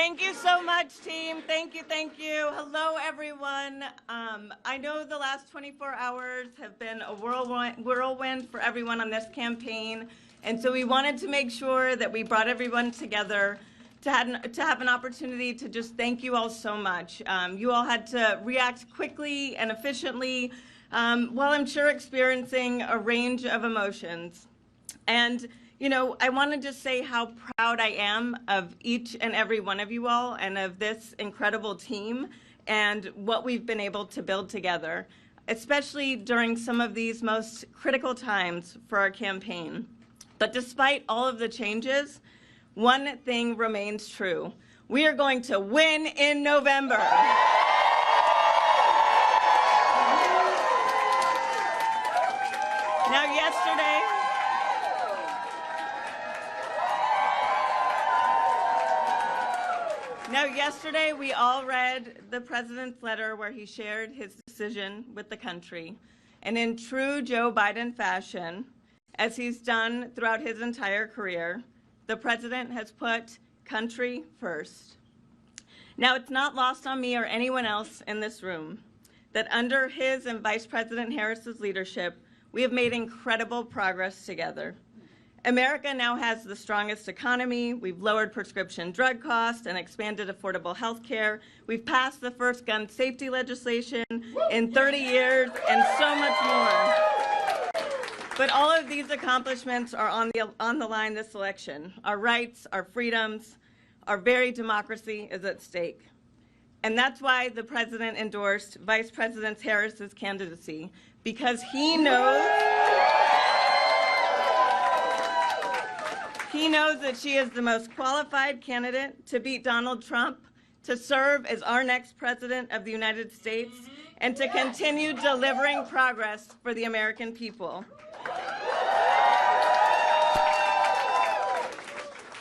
Thank you so much, team. Thank you, thank you. Hello, everyone. I know the last 24 hours have been a whirlwind for everyone on this campaign, and so we wanted to make sure that we brought everyone together to have an opportunity to just thank you all so much. You all had to react quickly and efficiently while I'm sure experiencing a range of emotions. And you know, I want to just say how proud I am of each and every one of you all and of this incredible team and what we've been able to build together, especially during some of these most critical times for our campaign. But despite all of the changes, one thing remains true. We are going to win in November. Now, yesterday, we all read the president's letter where he shared his decision with the country. And in true Joe Biden fashion, as he's done throughout his entire career, the president has put country first. Now, it's not lost on me or anyone else in this room that under his and Vice President Harris's leadership, we have made incredible progress together. America now has the strongest economy. We've lowered prescription drug costs and expanded affordable health care. We've passed the first gun safety legislation in 30 years and so much more. But all of these accomplishments are on the line this election. Our rights, our freedoms, our very democracy is at stake. And that's why the president endorsed Vice President Harris's candidacy, because he knows that she is the most qualified candidate to beat Donald Trump, to serve as our next president of the United States, and to continue delivering progress for the American people.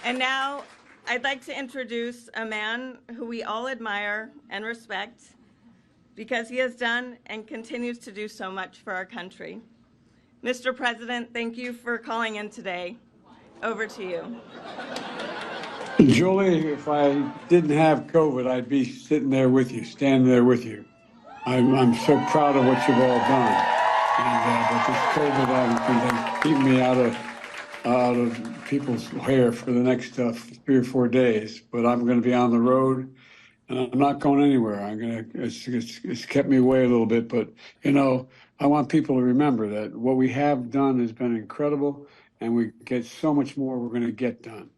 And now, I'd like to introduce a man who we all admire and respect because he has done and continues to do so much for our country. Mr. President, thank you for calling in today. Over to you. Julie, if I didn't have COVID, I'd be sitting there with you, standing there with you. I'm so proud of what you've all done. And but this COVID keep me out of people's hair for the next 3 or 4 days. But I'm going to be on the road, and I'm not going anywhere. It's kept me away a little bit, but you know, I want people to remember that what we have done has been incredible. And we get so much more we're going to get done.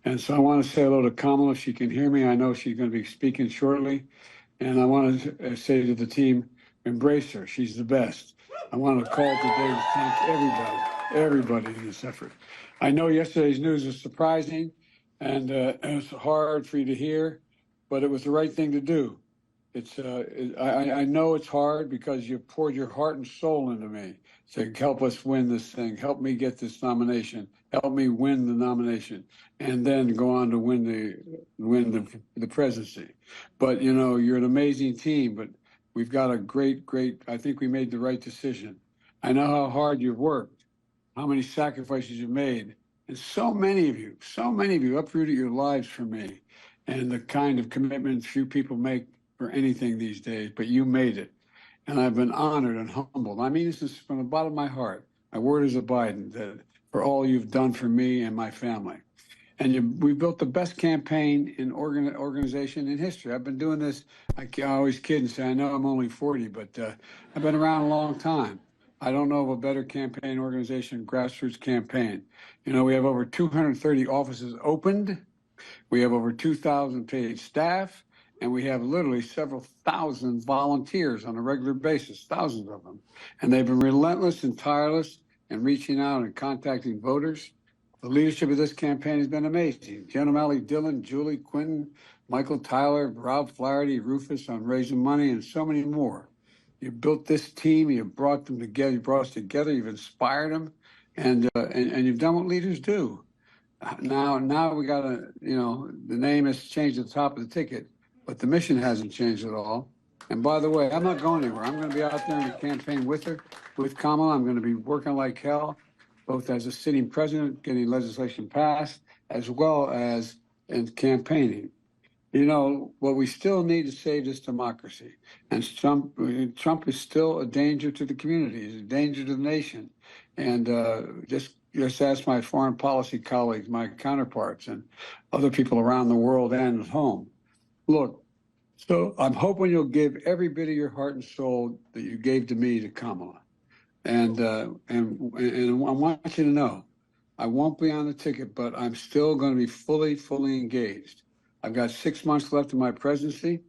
And so I want to say hello to Kamala, if she can hear me. I know she's going to be speaking shortly. And I want to say to the team, embrace her. She's the best. I want to call today to thank everybody in this effort. I know yesterday's news was surprising, and it was hard for you to hear, but it was the right thing to do. I know it's hard because you poured your heart and soul into me to help us win this thing, help me get this nomination, help me win the nomination, and then go on to win the presidency. But you know, you're an amazing team, but we've got a great, I think we made the right decision. I know how hard you've worked, how many sacrifices you've made, and so many of you uprooted your lives for me, and the kind of commitment few people make for anything these days, but you made it. And I've been honored and humbled. I mean, this is from the bottom of my heart. My word is a Biden, that for all you've done for me and my family. And we built the best campaign in organization in history. I've been doing this, I always kid and say, I know I'm only 40, but I've been around a long time. I don't know of a better campaign organization, grassroots campaign. You know, we have over 230 offices opened. We have over 2,000 paid staff. And we have literally several thousand volunteers on a regular basis, thousands of them. And they've been relentless and tireless in reaching out and contacting voters. The leadership of this campaign has been amazing. Jen O'Malley Dillon, Julie Quinton, Michael Tyler, Rob Flaherty, Rufus on raising money, and so many more. You built this team, you brought them together, you brought us together, you've inspired them, and you've done what leaders do. Now we got to, you know, the name has changed at the top of the ticket. But the mission hasn't changed at all. And by the way, I'm not going anywhere. I'm going to be out there in the campaign with her, with Kamala. I'm going to be working like hell, both as a sitting president, getting legislation passed, as well as in campaigning. You know, what we still need to save this democracy. And Trump is still a danger to the community, he's a danger to the nation. And just ask my foreign policy colleagues, my counterparts, and other people around the world and at home. Look, so I'm hoping you'll give every bit of your heart and soul that you gave to me to Kamala. And I want you to know, I won't be on the ticket, but I'm still going to be fully engaged. I've got 6 months left of my presidency.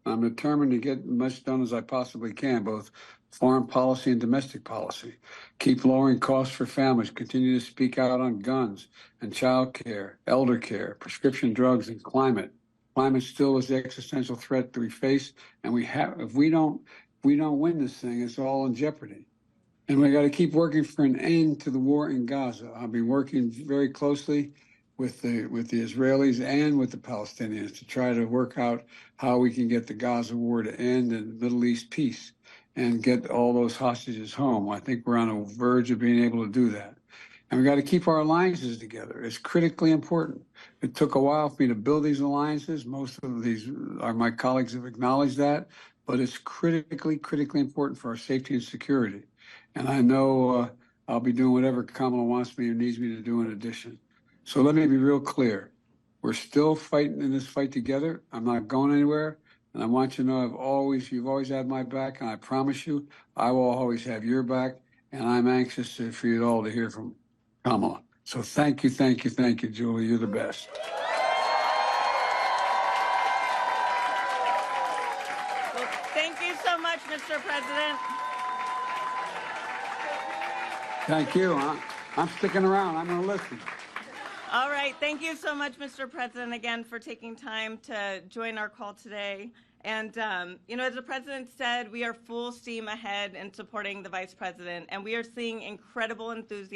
I'm determined to get as much done as I possibly can, both foreign policy and domestic policy. Keep lowering costs for families, continue to speak out on guns and child care, elder care, prescription drugs, and climate. Climate still is the existential threat that we face, and if we don't win this thing, it's all in jeopardy. And we got to keep working for an end to the war in Gaza. I'll be working very closely with the Israelis and with the Palestinians to try to work out how we can get the Gaza war to end and Middle East peace and get all those hostages home. I think we're on the verge of being able to do that. And we got to keep our alliances together. It's critically important. It took a while for me to build these alliances. Most of these my colleagues have acknowledged that, but it's critically important for our safety and security. And I know I'll be doing whatever Kamala wants me or needs me to do in addition. So let me be real clear. We're still fighting in this fight together. I'm not going anywhere. And I want you to know you've always had my back. And I promise you, I will always have your back. And I'm anxious for you all to hear from Kamala. So thank you, Julie. You're the best. Well, thank you so much, Mr. President. Thank you. I'm sticking around. I'm going to listen. All right. Thank you so much, Mr. President, again, for taking time to join our call today. And, as the president said, we are full steam ahead in supporting the vice president, and we are seeing incredible enthusiasm